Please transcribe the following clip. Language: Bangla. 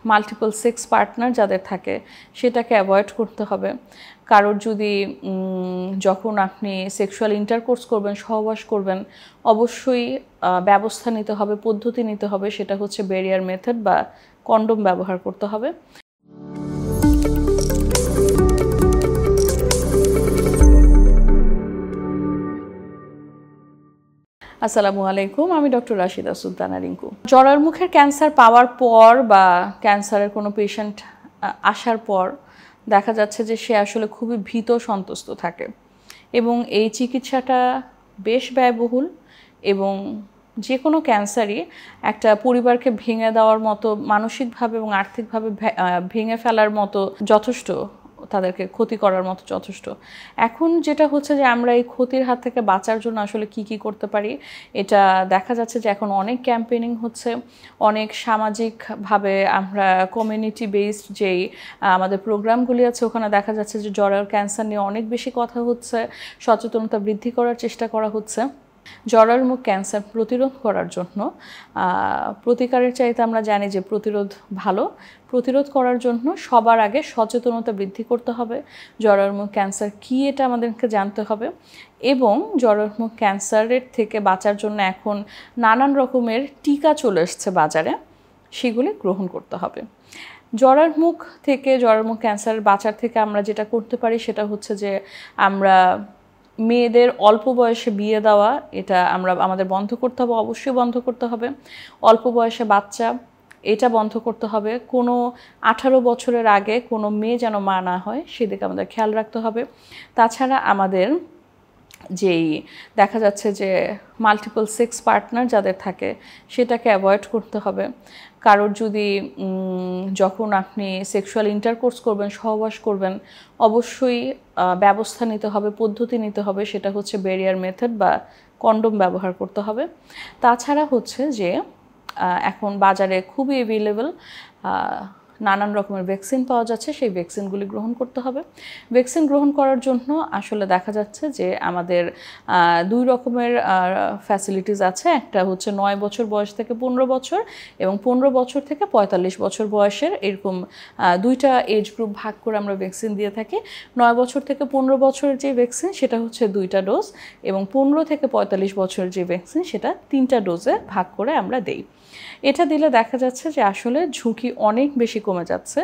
মাল্টিপল সেক্স পার্টনার যাদের থাকে সেটাকে অ্যাভয়েড করতে হবে। কারোর যদি যখন আপনি সেক্সুয়াল ইন্টারকোর্স করবেন, সহবাস করবেন, অবশ্যই ব্যবস্থা নিতে হবে, পদ্ধতি নিতে হবে, সেটা হচ্ছে ব্যারিয়ার মেথড বা কন্ডোম ব্যবহার করতে হবে। আসসালামু আলাইকুম, আমি ডক্টর রাশিদা সুলতানা রিঙ্কু। জরায়ুর মুখের ক্যান্সার পাওয়ার পর বা ক্যান্সারের কোনো পেশেন্ট আসার পর দেখা যাচ্ছে যে সে আসলে খুবই ভীত সন্ত্রস্ত থাকে এবং এই চিকিৎসাটা বেশ ব্যয়বহুল এবং যে কোনো ক্যান্সারই একটা পরিবারকে ভেঙে দেওয়ার মতো, মানসিকভাবে এবং আর্থিকভাবে ভেঙে ফেলার মতো যথেষ্ট, তাদেরকে ক্ষতি করার মতো যথেষ্ট। এখন যেটা হচ্ছে যে আমরা এই ক্ষতির হাত থেকে বাঁচার জন্য আসলে কি করতে পারি, এটা দেখা যাচ্ছে যে এখন অনেক ক্যাম্পেইনিং হচ্ছে, অনেক সামাজিকভাবে আমরা কমিউনিটি বেসড যেই আমাদের প্রোগ্রামগুলি আছে ওখানে দেখা যাচ্ছে যে জরায়ুর ক্যান্সার নিয়ে অনেক বেশি কথা হচ্ছে, সচেতনতা বৃদ্ধি করার চেষ্টা করা হচ্ছে। জরায়ুর মুখ ক্যান্সার প্রতিরোধ করার জন্য প্রতিকারের চাইতে আমরা জানি যে প্রতিরোধ ভালো। প্রতিরোধ করার জন্য সবার আগে সচেতনতা বৃদ্ধি করতে হবে। জরায়ুর মুখ ক্যান্সার কী এটা আমাদেরকে জানতে হবে এবং জরায়ুর মুখ ক্যান্সারের থেকে বাঁচার জন্য এখন নানান রকমের টিকা চলে এসছে বাজারে, সেগুলি গ্রহণ করতে হবে। জরায়ুর মুখ ক্যান্সার বাঁচার থেকে আমরা যেটা করতে পারি সেটা হচ্ছে যে আমরা মেয়েদের অল্প বয়সে বিয়ে দেওয়া, এটা আমাদের বন্ধ করতে হবে, অবশ্যই বন্ধ করতে হবে। অল্প বয়সে বাচ্চা, এটা বন্ধ করতে হবে। কোনো 18 বছরের আগে কোনো মেয়ে যেন মা না হয় সেদিকে আমাদের খেয়াল রাখতে হবে। তাছাড়া আমাদের যেই দেখা যাচ্ছে যে মাল্টিপল সেক্স পার্টনার যাদের থাকে সেটাকে অ্যাভয়েড করতে হবে। কারোর যদি যখন আপনি সেক্সুয়াল ইন্টারকোর্স করবেন, সহবাস করবেন, অবশ্যই ব্যবস্থা নিতে হবে, পদ্ধতি নিতে হবে, সেটা হচ্ছে ব্যারিয়ার মেথড বা কন্ডোম ব্যবহার করতে হবে। তাছাড়া হচ্ছে যে এখন বাজারে খুবই অ্যাভেলেবল নানান রকমের ভ্যাকসিন পাওয়া যাচ্ছে, সেই ভ্যাকসিনগুলি গ্রহণ করতে হবে। ভ্যাকসিন গ্রহণ করার জন্য আসলে দেখা যাচ্ছে যে আমাদের 2 রকমের ফ্যাসিলিটিস আছে। একটা হচ্ছে 9 বছর বয়স থেকে 15 বছর এবং 15 বছর থেকে 45 বছর বয়সের, এরকম 2টা এজ গ্রুপ ভাগ করে আমরা ভ্যাকসিন দিয়ে থাকি। 9 বছর থেকে 15 বছরের যে ভ্যাকসিন সেটা হচ্ছে 2টা ডোজ এবং 15 থেকে 45 বছরের যে ভ্যাকসিন সেটা 3টা ডোজে ভাগ করে আমরা দেই। এটা দিলে দেখা যাচ্ছে যে আসলে ঝুঁকি অনেক বেশি কমে যাচ্ছে